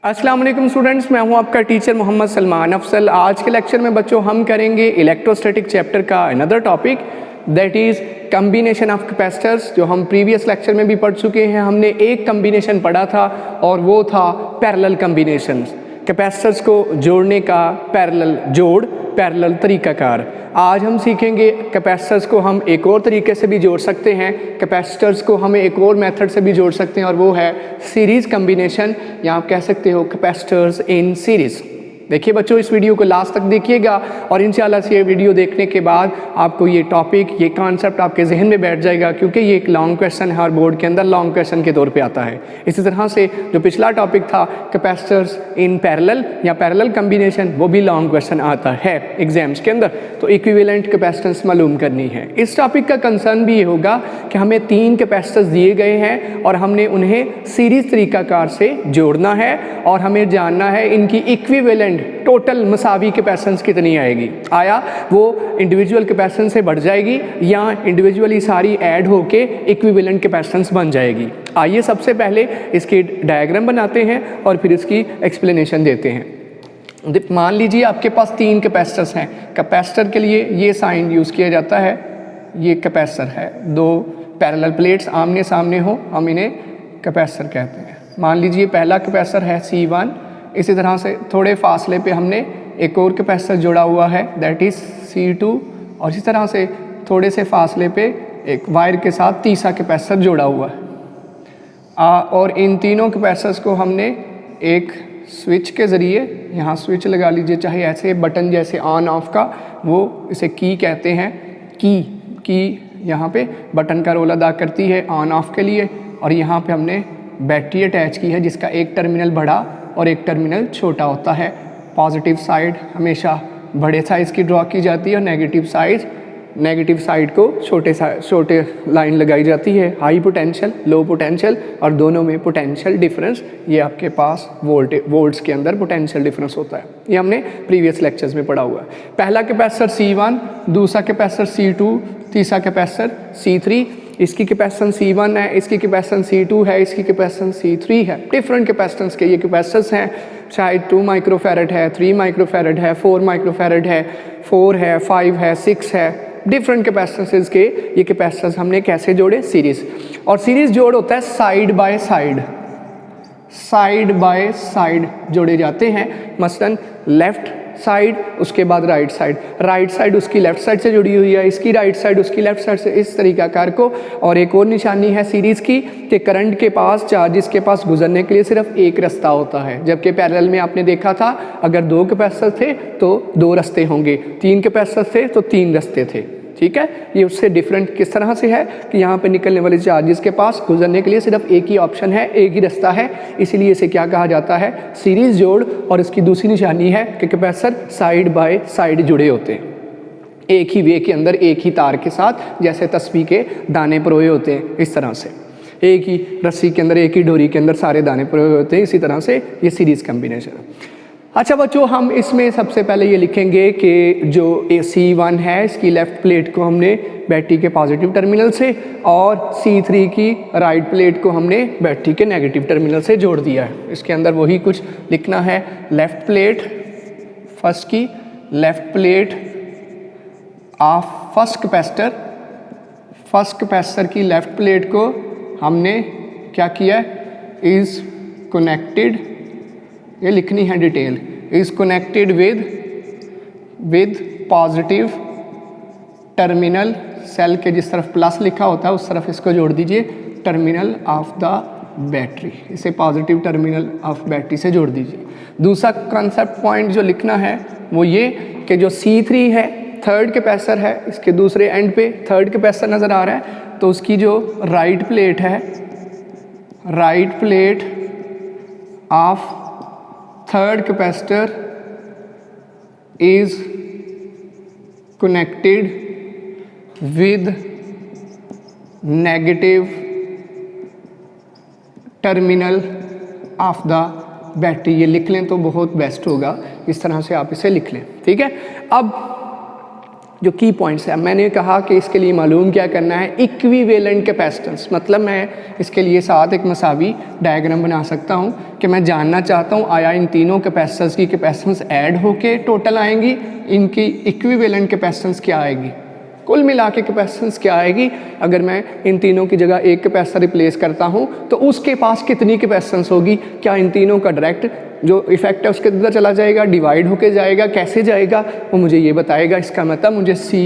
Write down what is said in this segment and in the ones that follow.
अस्सलाम वालेकुम स्टूडेंट्स, मैं हूं आपका टीचर मोहम्मद सलमान अफसल। आज के लेक्चर में बच्चों हम करेंगे इलेक्ट्रोस्टैटिक चैप्टर का another topic that is combination of capacitors. जो हम प्रीवियस लेक्चर में भी पढ़ चुके हैं, हमने एक कम्बिनेशन पढ़ा था और वो था पैरेलल कम्बिनेशन, कैपेसिटर्स को जोड़ने का पैरेलल जोड़, पैरेलल तरीकाकार। आज हम सीखेंगे कैपेसिटर्स को हम एक और तरीके से भी जोड़ सकते हैं, कैपेसिटर्स को हम एक और मेथड से भी जोड़ सकते हैं और वो है सीरीज़ कम्बिनेशन, या आप कह सकते हो कैपेसिटर्स इन सीरीज़। देखिए बच्चों, इस वीडियो को लास्ट तक देखिएगा और इंशाल्लाह से ये वीडियो देखने के बाद आपको ये टॉपिक, ये कॉन्सेप्ट आपके जहन में बैठ जाएगा, क्योंकि ये एक लॉन्ग क्वेश्चन है और बोर्ड के अंदर लॉन्ग क्वेश्चन के तौर पे आता है। इसी तरह से जो पिछला टॉपिक था कैपेसिटर्स इन पैरेलल या पैरेलल कम्बिनेशन, वो भी लॉन्ग क्वेश्चन आता है एग्जाम्स के अंदर, तो इक्विवेलेंट कैपेसिटेंस मालूम करनी है। इस टॉपिक का कंसर्न भी ये होगा कि हमें 3 कैपेसिटर्स दिए गए हैं और हमने उन्हें सीरीज़ तरीकाकार से जोड़ना है और हमें जानना है इनकी इक्विवेलेंट टोटल मसावी कैपेसिटेंस कितनी आएगी। आया वो इंडिविजुअल कैपेसिटेंस से बढ़ जाएगी या इंडिविजुअली सारी ऐड होके इक्विवेलेंट कैपेसिटेंस बन जाएगी। आइए सबसे पहले इसके डायग्राम बनाते हैं और फिर इसकी एक्सप्लेनेशन देते हैं। मान लीजिए आपके पास 3 कैपेसिटर्स हैं। कैपेसिटर के लिए ये साइन यूज़ किया जाता है, ये कैपेसिटर है, 2 पैरेलल प्लेट्स आमने सामने हो, हम इन्हें कैपेसिटर कहते हैं। मान लीजिए पहला कैपेसिटर है C1, इसी तरह से थोड़े फासले पे हमने एक और कैपेसिटर जोड़ा हुआ है दैट इज़ C2, और इसी तरह से थोड़े से फासले पे एक वायर के साथ तीसरा कैपेसिटर जोड़ा हुआ है। और इन तीनों कैपेसिटर्स को हमने एक स्विच के ज़रिए, यहाँ स्विच लगा लीजिए, चाहे ऐसे बटन जैसे ऑन ऑफ का, वो इसे की कहते हैं। की यहाँ पे बटन का रोल अदा करती है ऑन ऑफ के लिए, और यहाँ पे हमने बैटरी अटैच की है जिसका एक टर्मिनल बड़ा और एक टर्मिनल छोटा होता है। पॉजिटिव साइड हमेशा बड़े साइज़ की ड्रॉ की जाती है और नेगेटिव साइड को छोटे लाइन लगाई जाती है। हाई पोटेंशियल, लो पोटेंशियल, और दोनों में पोटेंशियल डिफरेंस, ये आपके पास वोल्ट्स के अंदर पोटेंशियल डिफरेंस होता है। ये हमने प्रीवियस लेक्चर्स में पढ़ा हुआ है। पहला कैपेसिटर C1, दूसरा कैपेसिटर C2, तीसरा कैपेसिटर C3। इसकी कैपेसिटेंस C1 है, इसकी कैपेसिटेंस C2 है, इसकी कैपेसिटेंस C3 है। डिफरेंट कैपेसिटेंस के ये कैपेसिटर्स हैं, चाहे 2 माइक्रोफैरड है, 3 माइक्रोफैरड है, 4 माइक्रोफैरड है, 4 है, 5 है, 6 है। डिफरेंट कैपेसिटेंसेस के ये कैपेसिटर्स हमने कैसे जोड़े? सीरीज़। और सीरीज़ जोड़ होता है साइड बाय साइड जोड़े जाते हैं। मसलन लेफ़्ट साइड, उसके बाद राइट साइड उसकी लेफ़्ट साइड से जुड़ी हुई है, इसकी राइट साइड उसकी लेफ़्ट साइड से, इस तरीकाकार को। और एक और निशानी है सीरीज़ की कि करंट के पास, चार्जेस के पास गुजरने के लिए सिर्फ एक रास्ता होता है, जबकि पैरेलल में आपने देखा था अगर 2 कैपेसिटर थे तो 2 रास्ते होंगे, 3 कैपेसिटर थे तो 3 रास्ते थे। ठीक है, ये उससे डिफरेंट किस तरह से है कि यहाँ पे निकलने वाले चार्जेस के पास गुजरने के लिए सिर्फ एक ही ऑप्शन है, एक ही रास्ता है, इसीलिए इसे क्या कहा जाता है? सीरीज़ जोड़। और इसकी दूसरी निशानी है कि कैपेसिटर साइड बाय साइड जुड़े होते हैं, एक ही वे के अंदर एक ही तार के साथ, जैसे तस्बीह के दाने परोए होते हैं, इस तरह से एक ही रस्सी के अंदर, एक ही डोरी के अंदर सारे दाने परोए होते हैं। इसी तरह से ये सीरीज़ कम्बिनेशन है। अच्छा बच्चों, हम इसमें सबसे पहले ये लिखेंगे कि जो C1 है, इसकी लेफ़्ट प्लेट को हमने बैटरी के पॉजिटिव टर्मिनल से, और C3 की राइट प्लेट को हमने बैटरी के नेगेटिव टर्मिनल से जोड़ दिया है। इसके अंदर वही कुछ लिखना है। लेफ़्ट प्लेट, फर्स्ट की left plate of first capacitor की लेफ़्ट प्लेट को हमने क्या किया? इज़ कनेक्टेड, ये लिखनी है detail, is connected with positive terminal, cell के जिस तरफ प्लस लिखा होता है उस तरफ इसको जोड़ दीजिए, टर्मिनल ऑफ द बैटरी, इसे पॉजिटिव टर्मिनल ऑफ बैटरी से जोड़ दीजिए। दूसरा कॉन्सेप्ट पॉइंट जो लिखना है वो ये कि जो C3 है, थर्ड कैपेसिटर है, इसके दूसरे एंड पे थर्ड कैपेसिटर नज़र आ रहा है, तो उसकी जो राइट प्लेट है, right plate of third capacitor is connected with negative terminal of the battery. ये लिख लें तो बहुत बेस्ट होगा, इस तरह से आप इसे लिख लें। ठीक है, अब जो की पॉइंट्स है, मैंने कहा कि इसके लिए मालूम क्या करना है, इक्विवेलेंट कैपेसिटेंस। मतलब मैं इसके लिए साथ एक मसावी डायग्राम बना सकता हूँ कि मैं जानना चाहता हूँ आया इन तीनों कैपेसिटेंस की कैपेसिटेंस ऐड होके टोटल आएंगी, इनकी इक्विवेलेंट कैपेसिटेंस क्या आएगी, कुल मिला के कैपेसिटेंस क्या आएगी। अगर मैं इन तीनों की जगह एक कैपेसिटर रिप्लेस करता हूँ तो उसके पास कितनी कैपेसिटेंस होगी, क्या इन तीनों का डायरेक्ट जो इफेक्ट है उसके अंदर चला जाएगा, डिवाइड होके जाएगा, कैसे जाएगा वो मुझे ये बताएगा। इसका मतलब मुझे सी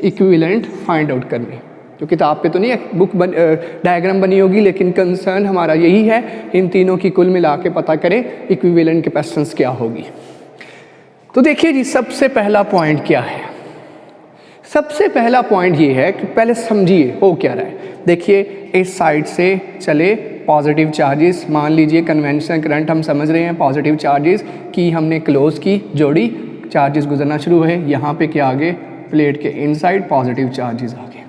इक्विवेलेंट फाइंड आउट करनी, जो किताब पे तो नहीं बुक डायग्राम बनी होगी, लेकिन कंसर्न हमारा यही है इन तीनों की कुल मिला के पता करें इक्विवेलेंट कैपेसिटेंस क्या होगी। तो देखिए जी, सबसे पहला पॉइंट क्या है, सबसे पहला पॉइंट ये है कि पहले समझिए हो क्या रहा है। देखिए इस साइड से चले पॉजिटिव चार्जेस, मान लीजिए कन्वेंशनल करंट हम समझ रहे हैं, पॉजिटिव चार्जेस की हमने क्लोज की जोड़ी, चार्जेस गुजरना शुरू हुए, यहाँ पे क्या आगे प्लेट के इनसाइड पॉजिटिव चार्जेस आ गए।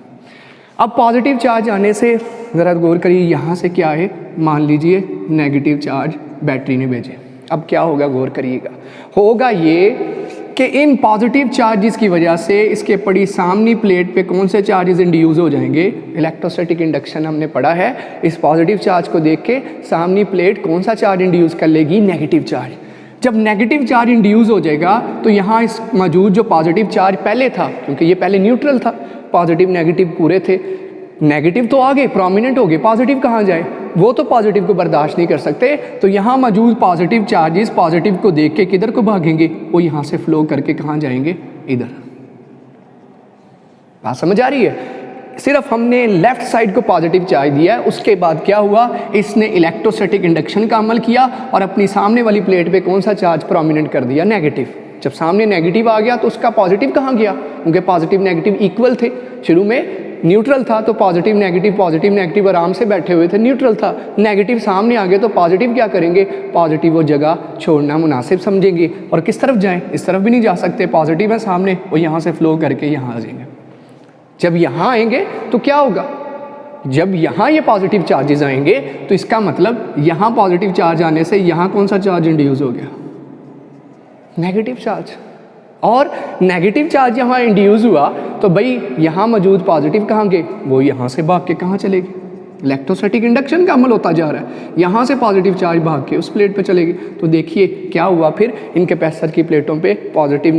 अब पॉजिटिव चार्ज आने से ज़रा गौर करिए, यहाँ से क्या है, मान लीजिए नेगेटिव चार्ज बैटरी ने भेजे। अब क्या होगा, गौर करिएगा, होगा ये कि इन पॉजिटिव चार्जेस की वजह से इसके पड़ी सामनी प्लेट पे कौन से चार्जेस इंड्यूस हो जाएंगे, इलेक्ट्रोस्टैटिक इंडक्शन हमने पढ़ा है। इस पॉजिटिव चार्ज को देख के सामनी प्लेट कौन सा चार्ज इंड्यूस कर लेगी, नेगेटिव चार्ज। जब नेगेटिव चार्ज इंड्यूस हो जाएगा तो यहाँ इस मौजूद जो पॉजिटिव चार्ज पहले था, क्योंकि ये पहले न्यूट्रल था, पॉजिटिव नेगेटिव पूरे थे, नेगेटिव तो आगे प्रोमिनेंट हो गए, पॉजिटिव कहाँ जाए, वो तो पॉजिटिव को बर्दाश्त नहीं कर सकते। तो यहाँ मौजूद पॉजिटिव चार्जेस पॉजिटिव को देख के किधर को भागेंगे, वो यहाँ से फ्लो करके कहाँ जाएंगे, इधर। बात समझ आ रही है? सिर्फ हमने लेफ्ट साइड को पॉजिटिव चार्ज दिया है, उसके बाद क्या हुआ, इसने इलेक्ट्रोस्टैटिक इंडक्शन का अमल किया और अपनी सामने वाली प्लेट पे कौन सा चार्ज प्रोमिनेंट कर दिया, नेगेटिव। जब सामने नेगेटिव आ गया तो उसका पॉजिटिव कहाँ गया, क्योंकि पॉजिटिव नेगेटिव इक्वल थे, शुरू में न्यूट्रल था तो पॉजिटिव नेगेटिव आराम से बैठे हुए थे, न्यूट्रल था। नेगेटिव सामने आ गए तो पॉजिटिव क्या करेंगे, पॉजिटिव वो जगह छोड़ना मुनासिब समझेंगे और किस तरफ जाएं, इस तरफ भी नहीं जा सकते, पॉजिटिव है सामने, वो यहाँ से फ्लो करके यहाँ आ जाएंगे। जब यहाँ आएंगे तो क्या होगा, जब यहाँ ये पॉजिटिव चार्जेस आएंगे तो इसका मतलब यहाँ पॉजिटिव चार्ज आने से यहाँ कौन सा चार्ज इंड्यूस हो गया, नेगेटिव चार्ज। और नेगेटिव चार्ज यहाँ इंड्यूस हुआ तो भाई यहाँ मौजूद पॉजिटिव कहाँ गए, वो यहाँ से भाग के कहाँ चले गए, इलेक्ट्रोस्टैटिक इंडक्शन का अमल होता जा रहा है, यहाँ से पॉजिटिव चार्ज भाग के उस प्लेट पे चले गए। तो देखिए क्या हुआ, फिर इन कैपेसिटर की प्लेटों पे पॉजिटिव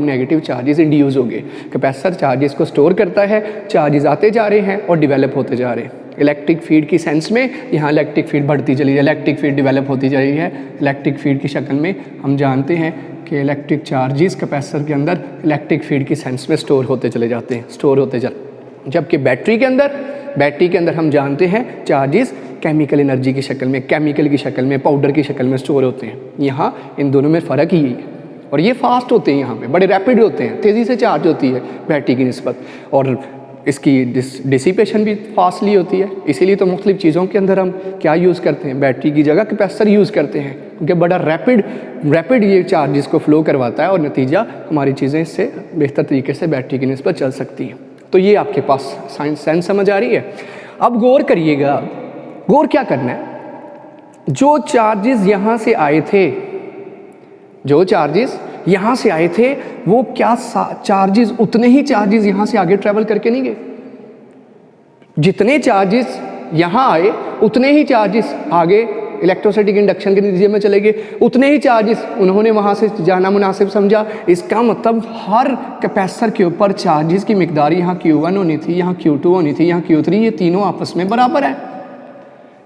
नेगेटिव चार्जेस इंड्यूस हो गए। कैपेसिटर चार्जेस को स्टोर करता है, चार्जेस आते जा रहे हैं और डिवेलप होते जा रहे हैं। इलेक्ट्रिक फील्ड की सेंस में यहाँ इलेक्ट्रिक फील्ड बढ़ती चली है, इलेक्ट्रिक फील्ड डिवेलप होती जा रही है। इलेक्ट्रिक फील्ड की शक्ल में हम जानते हैं कि इलेक्ट्रिक चार्जेस कैपेसिटर के अंदर इलेक्ट्रिक फील्ड की सेंस में स्टोर होते चले जाते हैं, स्टोर होते जबकि बैटरी के अंदर हम जानते हैं चार्जेस केमिकल एनर्जी की शक्ल में, केमिकल की शक्ल में, पाउडर की शक्ल में स्टोर होते हैं। यहाँ इन दोनों में फ़र्क ही है, और ये फास्ट होते हैं, यहाँ पे बड़े रैपिड होते हैं, तेज़ी से चार्ज होती है बैटरी की निस्बत, और इसकी डिसिपेशन भी फास्टली होती है। इसीलिए तो मुख्तलिफ़ चीज़ों के अंदर हम क्या यूज़ करते हैं, बैटरी की जगह कैपेसिटर यूज़ करते हैं, क्योंकि बड़ा रैपिड ये चार्जेस को फ्लो करवाता है और नतीजा हमारी चीज़ें इससे बेहतर तरीके से बैटरी की निस्बत चल सकती हैं। तो ये आपके पास साइंस सेंस समझ आ रही है। अब गौर करिएगा, गौर क्या करना है, जो चार्जेस यहाँ से आए थे, जो चार्जेस यहाँ से आए थे वो क्या चार्जेस, उतने ही चार्जेस यहाँ से आगे ट्रैवल करके नहीं गए। जितने चार्जेस यहाँ आए उतने ही चार्जेस आगे इलेक्ट्रोस्टैटिक इंडक्शन के नतीजे में चले गए, उतने ही चार्जेस उन्होंने वहाँ से जाना मुनासिब समझा। इसका मतलब हर कैपेसिटर के ऊपर चार्जेस की मिकदार यहाँ Q1 होनी थी, यहाँ Q2 होनी थी, यहाँ Q3, ये तीनों आपस में बराबर है।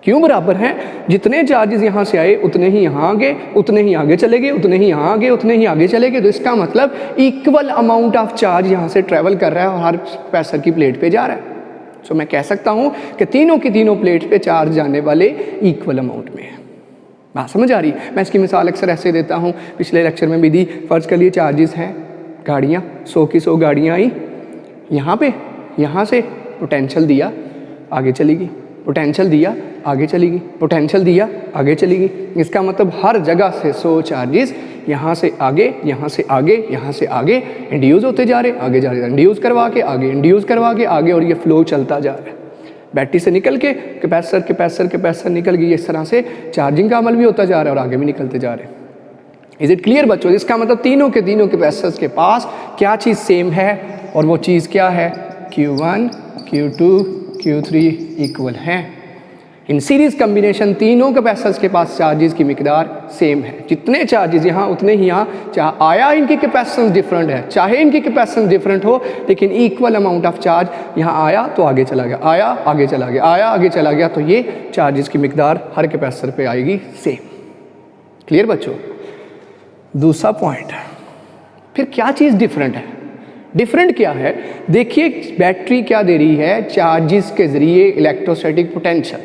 क्यों बराबर हैं, जितने चार्जेस यहाँ से आए उतने ही यहाँ आगे, उतने ही आगे चले गए, उतने ही यहाँ आगे, उतने ही आगे चले गए। तो इसका मतलब इक्वल अमाउंट ऑफ चार्ज यहाँ से ट्रैवल कर रहा है और हर कैपेसिटर की प्लेट पे जा रहा है। तो मैं कह सकता हूँ कि तीनों की तीनों प्लेट पे चार्ज जाने वाले इक्वल अमाउंट में है। बात समझ आ रही? मैं इसकी मिसाल अक्सर ऐसे देता हूँ, पिछले लेक्चर में भी दी। फ़र्ज़ कर लिए चार्जेस हैं, गाड़ियाँ 100 की 100 गाड़ियाँ आई यहाँ पे, यहाँ से पोटेंशियल दिया आगे चली गई, पोटेंशियल दिया आगे चली गई, पोटेंशियल दिया आगे चली गई। इसका मतलब हर जगह से 100 चार्जेस यहाँ से आगे, यहाँ से आगे, यहाँ से आगे इंड्यूस होते जा रहे, आगे जा रहे, इंड्यूस करवा के आगे, इंड्यूस करवा के आगे, और ये फ्लो चलता जा रहा है। बैटरी से निकल के कैपेसिटर निकल गई, इस तरह से चार्जिंग का अमल भी होता जा रहा है और आगे भी निकलते जा रहे हैं। इज इट क्लियर बच्चों? इसका मतलब तीनों के कैपेसिटर्स के पास क्या चीज़ सेम है, और वो चीज़ क्या है? Q1 Q2 Q3 इक्वल है। इन सीरीज कम्बिनेशन तीनों कैपेसिटर्स के पास चार्जेस की मिकदार सेम है। जितने चार्जेस यहाँ उतने ही यहाँ, चाहे आया इनकी कैपेसिटेंस डिफरेंट है, चाहे इनकी कैपेसिटेंस डिफरेंट हो, लेकिन इक्वल अमाउंट ऑफ चार्ज यहाँ आया तो आगे चला गया, आया आगे चला गया, आया आगे चला गया, तो ये चार्जेस की मिकदार हर कैपेसिटर पे आएगी सेम। क्लियर बच्चों? दूसरा पॉइंट, फिर क्या चीज़ डिफरेंट है? डिफरेंट क्या है? देखिए बैटरी क्या दे रही है? चार्जेस के जरिए इलेक्ट्रोस्टैटिक पोटेंशियल,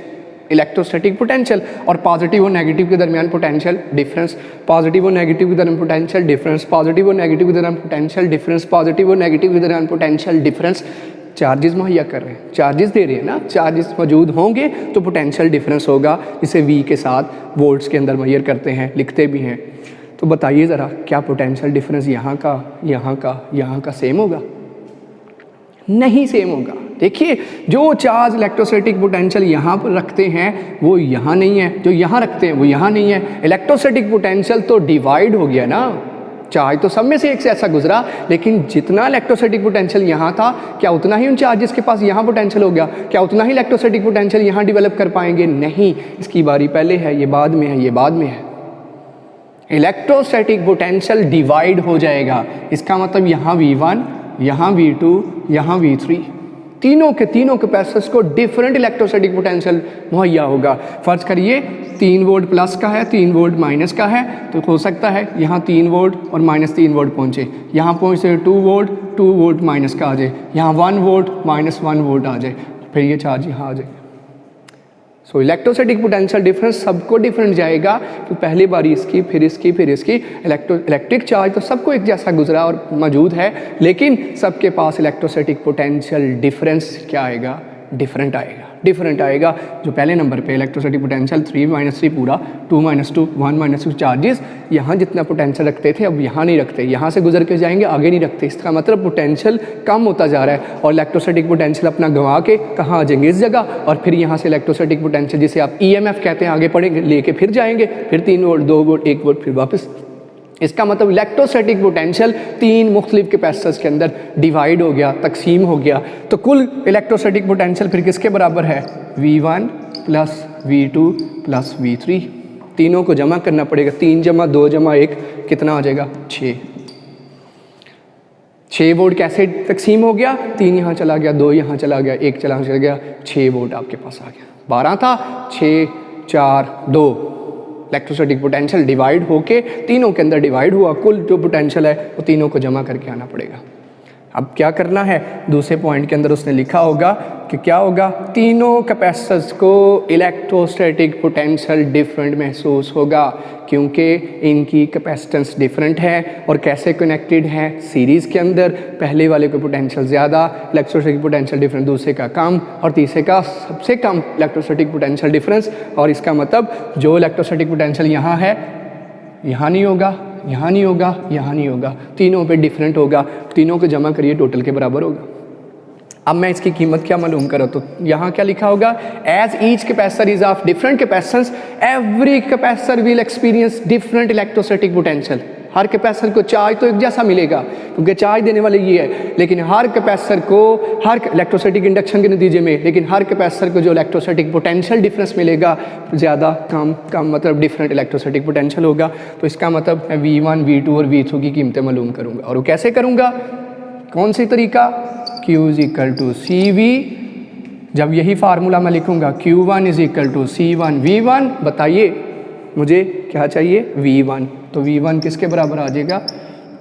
इलेक्ट्रोस्टैटिक पोटेंशियल और पॉजिटिव और नेगेटिव के दरमियान पोटेंशियल डिफरेंस, पॉजिटिव और नेगेटिव के दरमियान पोटेंशियल डिफरेंस, पॉजिटिव और नेगेटिव के दरमियान पोटेंशियल डिफरेंस, पॉजिटिव और नेगेटिव के दरमियान पोटेंशियल डिफरेंस चार्जेस मुहैया कर रहे हैं, चार्जेस दे रहे हैं ना। चार्जेस मौजूद होंगे तो पोटेंशियल डिफरेंस होगा, इसे V के साथ वोल्ट्स के अंदर मेजर करते हैं, लिखते भी हैं। तो बताइए ज़रा, क्या पोटेंशियल डिफरेंस यहाँ का, यहाँ का, यहाँ का सेम होगा? नहीं सेम होगा। देखिए जो चार्ज इलेक्ट्रोस्टैटिक पोटेंशियल यहाँ पर रखते हैं वो यहाँ नहीं है, जो यहाँ रखते हैं वो यहाँ नहीं है। इलेक्ट्रोस्टैटिक पोटेंशियल तो डिवाइड हो गया ना, चार्ज तो सब में से एक से ऐसा गुजरा, लेकिन जितना इलेक्ट्रोस्टैटिक पोटेंशियल यहाँ था, क्या उतना ही उन चार्जेस के पास यहाँ पोटेंशियल हो गया? क्या उतना ही इलेक्ट्रोस्टैटिक पोटेंशियल यहाँ डेवलप कर पाएंगे? नहीं, इसकी बारी पहले है, ये बाद में है, ये बाद में है। इलेक्ट्रोस्टैटिक पोटेंशियल डिवाइड हो जाएगा, इसका मतलब यहाँ V1, यहाँ V2, यहाँ V3, तीनों के कैपेसिटर्स को डिफरेंट इलेक्ट्रोस्टैटिक पोटेंशियल मुहैया होगा। फर्ज करिए 3 वोल्ट प्लस का है, 3 वोल्ट माइनस का है, तो हो सकता है यहाँ 3 वोल्ट और -3 वोल्ट पहुँचे, यहाँ पहुँचे 2 वोल्ट माइनस का आ जाए, यहाँ 1 वोल्ट -1 वोल्ट आ जाए, फिर ये चार्ज यहाँ आ जाए। सो इलेक्ट्रोस्टैटिक पोटेंशियल डिफरेंस सबको डिफरेंट जाएगा, तो पहली बारी इसकी, फिर इसकी, फिर इसकी। इलेक्ट्रिक चार्ज तो सबको एक जैसा गुजरा और मौजूद है, लेकिन सबके पास इलेक्ट्रोस्टैटिक पोटेंशियल डिफरेंस क्या आएगा? डिफरेंट आएगा, डिफरेंट आएगा। जो पहले नंबर पे इलेक्ट्रोस्टैटिक पोटेंशियल 3 - 3 पूरा, 2 - 2 1 - 2 चार्जेस यहाँ जितना पोटेंशियल रखते थे अब यहाँ नहीं रखते, यहाँ से गुजर के जाएंगे, आगे नहीं रखते। इसका मतलब पोटेंशियल कम होता जा रहा है, और इलेक्ट्रोस्टैटिक पोटेंशियल अपना गंवा के कहाँ आ जाएंगे? इस जगह, और फिर यहाँ से इलेक्ट्रोस्टैटिक पोटेंशियल जिसे आप EMF कहते हैं आगे पढ़ेंगे, लेके फिर जाएंगे, फिर 3 वोल्ट, 2 वोल्ट, 1 वोल्ट, फिर वापस। इसका मतलब इलेक्ट्रोस्टैटिक पोटेंशियल 3 मुख्तलिफ कैपेसिटर्स के अंदर डिवाइड हो गया, तकसीम हो गया। तो कुल इलेक्ट्रोस्टैटिक पोटेंशियल फिर किसके बराबर है? V1 + V2 + V3। तीनों को जमा करना पड़ेगा, 3 + 2 + 1 कितना आ जाएगा? 6 वोल्ट कैसे तकसीम हो गया? 3 यहाँ चला गया, 2 यहाँ चला गया, 1 चला गया, 6 वोल्ट आपके पास आ गया। 12 था, 6 4 2 इलेक्ट्रोस्टैटिक पोटेंशियल डिवाइड होके तीनों के अंदर डिवाइड हुआ, कुल जो पोटेंशियल है वो तीनों को जमा करके आना पड़ेगा। अब क्या करना है? दूसरे पॉइंट के अंदर उसने लिखा होगा कि क्या होगा? तीनों कैपेसिटर्स को इलेक्ट्रोस्टैटिक पोटेंशियल डिफरेंट महसूस होगा, क्योंकि इनकी कैपेसिटेंस डिफरेंट है। और कैसे कनेक्टेड हैं? सीरीज़ के अंदर पहले वाले को पोटेंशियल ज़्यादा, इलेक्ट्रोस्टैटिक पोटेंशियल डिफरेंस दूसरे का कम, और तीसरे का सबसे कम इलेक्ट्रोस्टैटिक पोटेंशियल डिफरेंस। और इसका मतलब जो इलेक्ट्रोस्टैटिक पोटेंशियल यहाँ है, यहाँ नहीं होगा, यहाँ नहीं होगा, यहाँ नहीं होगा, तीनों पे डिफरेंट होगा। तीनों को जमा करिए, टोटल के बराबर होगा। अब मैं इसकी कीमत क्या मालूम करूँ, तो यहाँ क्या लिखा होगा? As each capacitor is of different capacitance, every capacitor will experience different electrostatic potential. हर कैपेसिटर को चार्ज तो एक जैसा मिलेगा, क्योंकि चार्ज देने वाले ये है, लेकिन हर कैपेसिटर को, हर इलेक्ट्रोस्टैटिक इंडक्शन के नतीजे में, लेकिन हर कैपेसिटर को जो इलेक्ट्रोस्टैटिक पोटेंशियल डिफरेंस मिलेगा ज़्यादा कम मतलब डिफरेंट इलेक्ट्रोस्टैटिक पोटेंशियल होगा। तो इसका मतलब मैं V1 V2 और V3 की कीमतें मालूम करूँगा। और वो कैसे करूँगा? कौन सी तरीका? Q = CV। जब यही फार्मूला मैं लिखूँगा Q1 = C1 V1, बताइए मुझे क्या चाहिए? V1। तो V1 किसके बराबर आ जाएगा?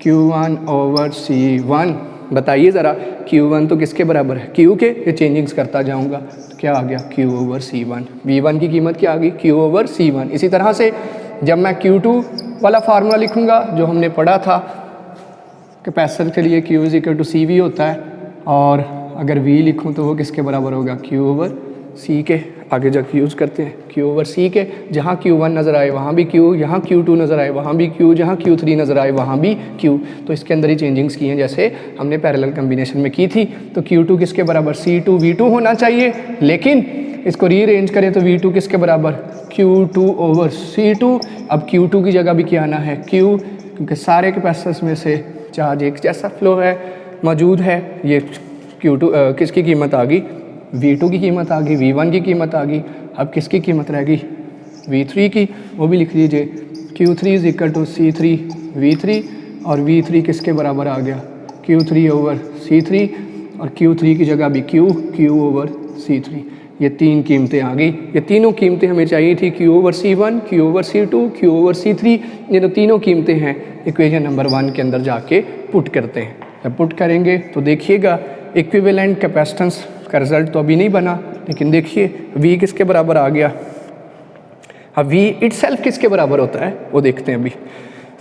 Q1/C1। बताइए ज़रा, Q1 तो किसके बराबर है? Q के। ये चेंजिंग्स करता जाऊँगा, तो क्या आ गया? Q/C1। V1 की कीमत क्या आ गई? Q/C1। इसी तरह से जब मैं Q2 वाला फार्मूला लिखूँगा जो हमने पढ़ा था, कैपेसिटर के लिए Q = CV होता है, और अगर V लिखूँ तो वो किसके बराबर होगा? Q/C के। आगे जाके यूज़ करते हैं Q/C के, जहाँ Q1 नज़र आए वहाँ भी Q, यहाँ Q2 नज़र आए वहाँ भी Q, जहाँ Q3 नज़र आए वहाँ भी Q। तो इसके अंदर ही चेंजिंग्स की हैं जैसे हमने पैरेलल कम्बिनेशन में की थी। तो Q2 किसके बराबर C2 V2 होना चाहिए, लेकिन इसको रीअरेंज करें तो V2 किसके बराबर Q2/C2। अब Q2 की जगह भी क्या आना है Q, क्योंकि सारे कैपेसिटर्स में से चार्ज एक जैसा फ्लो है मौजूद है। ये Q2 किसकी कीमत आ गई, V2 की कीमत आ गई, V1 की कीमत आ गई। अब किसकी कीमत रह गई, V3 की, वो भी लिख लीजिए Q3 = C3 V3, और V3 किसके बराबर आ गया Q3/C3, और Q3 की जगह भी Q/C3। ये तीन कीमतें आ गई। ये तीनों कीमतें हमें चाहिए थी Q/C1, Q/C2, Q/C3। ये जो तीनों कीमतें हैं इक्वेशन नंबर 1 के अंदर जाके पुट करते हैं। जब पुट करेंगे तो देखिएगा इक्विवेलेंट कैपेसिटेंस का रिजल्ट तो अभी नहीं बना, लेकिन देखिए V किसके बराबर आ गया। अब V इटसेल्फ किसके बराबर होता है वो देखते हैं। अभी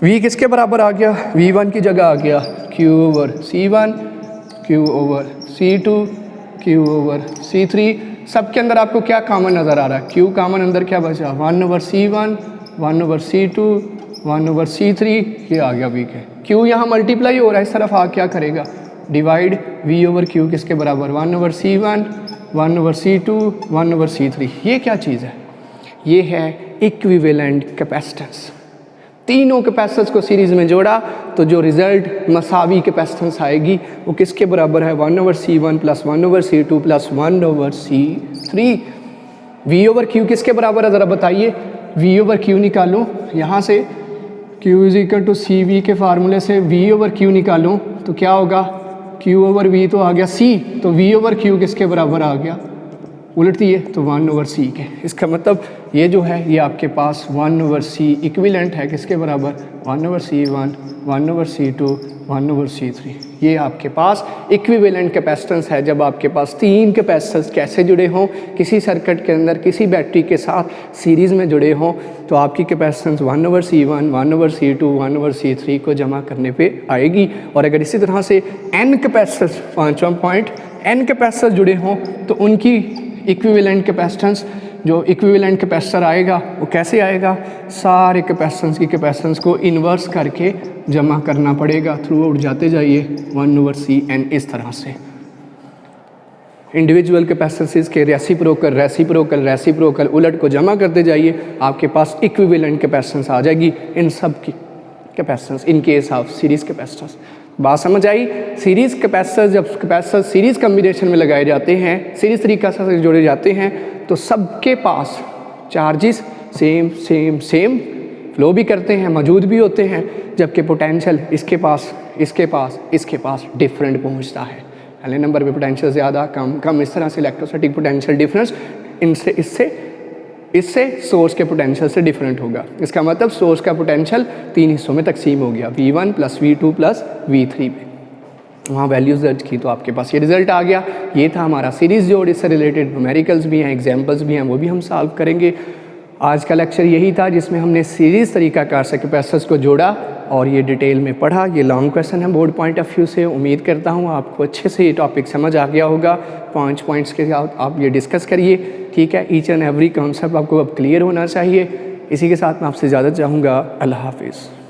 V किसके बराबर आ गया, V1 की जगह आ गया Q/C1, Q/C2, Q/C3। सबके अंदर आपको क्या कॉमन नज़र आ रहा है, Q कॉमन अंदर क्या बचा 1/C1, 1/C2, 1/C3। ये आ गया V के। Q यहाँ मल्टीप्लाई हो रहा है, इस तरफ आ क्या करेगा डिवाइड, V/Q किसके बराबर 1/C1, 1/C2, 1/C3। ये क्या चीज़ है, ये है इक्विवेलेंट कैपेसिटेंस। तीनों कैपेसिटेंस को सीरीज़ में जोड़ा तो जो रिज़ल्ट मसावी कैपेसिटेंस आएगी वो किसके बराबर है 1/C1 + 1/C2 + 1/C3। V/Q किसके बराबर है ज़रा बताइए। V/Q निकालो यहाँ से, Q = CV के फार्मूले से V/Q निकालो तो क्या होगा, Q/V तो आ गया C, तो V/Q किसके बराबर आ गया, उलट दिए तो 1/C के। इसका मतलब ये जो है ये आपके पास 1/C इक्विवेलेंट है किसके बराबर 1/C1, 1/C2, 1/C3। ये आपके पास इक्विवेलेंट कैपेसिटेंस है जब आपके पास तीन कैपेसिटर्स कैसे जुड़े हों किसी सर्किट के अंदर किसी बैटरी के साथ सीरीज़ में जुड़े हों, तो आपकी कैपेसिटेंस 1/C1, 1/C2, 1/C3 को जमा करने पे आएगी। और अगर इसी तरह से n कैपेसिटर्स, 5वां पॉइंट, n कैपेसिटर्स जुड़े हों तो उनकी इक्विवेलेंट कैपेसिटेंस, जो इक्विवेलेंट कैपेसिटर आएगा वो कैसे आएगा, सारे कैपेसिटेंस की कैपेसिटेंस को इन्वर्स करके जमा करना पड़ेगा। थ्रू आउट जाते जाइए 1/Cn इस तरह से। इंडिविजुअल कैपेसिटेंसेस के रेसिप्रोकल उलट को जमा करते जाइए, आपके पास इक्विवेलेंट कैपेसिटेंस आ जाएगी इन सब की capacitance in case of series capacitors. बात समझ आई। सीरीज़ कैपेसिटर्स, जब कैपेसिटर सीरीज़ कम्बिनेशन में लगाए जाते हैं, सीरीज़ तरीका से जोड़े जाते हैं, तो सबके पास charges same same same flow भी करते हैं, मौजूद भी होते हैं, जबकि पोटेंशियल इसके पास इसके पास इसके पास डिफरेंट पहुंचता है। पहले नंबर पे पोटेंशियल ज़्यादा कम कम, इस तरह से इलेक्ट्रोस्टैटिक पोटेंशियल डिफरेंस इससे सोर्स के पोटेंशियल से डिफरेंट होगा। इसका मतलब सोर्स का पोटेंशियल तीन हिस्सों में तकसीम हो गया, V1 + V2 + V3 पे। वहाँ वैल्यूज़ दर्ज की तो आपके पास ये रिज़ल्ट आ गया। ये था हमारा सीरीज़ जोड़। इससे रिलेटेड न्यूमेरिकल्स भी हैं, एग्जाम्पल्स भी हैं, वो भी हम सॉल्व करेंगे। आज का लेक्चर यही था जिसमें हमने सीरीज़ तरीक़ाकार से कैपेसिटर्स को जोड़ा और ये डिटेल में पढ़ा। ये लॉन्ग क्वेश्चन है बोर्ड पॉइंट ऑफ व्यू से। उम्मीद करता हूँ आपको अच्छे से ये टॉपिक समझ आ गया होगा। 5 पॉइंट्स के साथ आप ये डिस्कस करिए, ठीक है। ईच एंड एवरी कॉन्सेप्ट आपको अब क्लियर होना चाहिए। इसी के साथ मैं आपसे इजाज़त चाहूँगा। अल्लाह हाफिज़।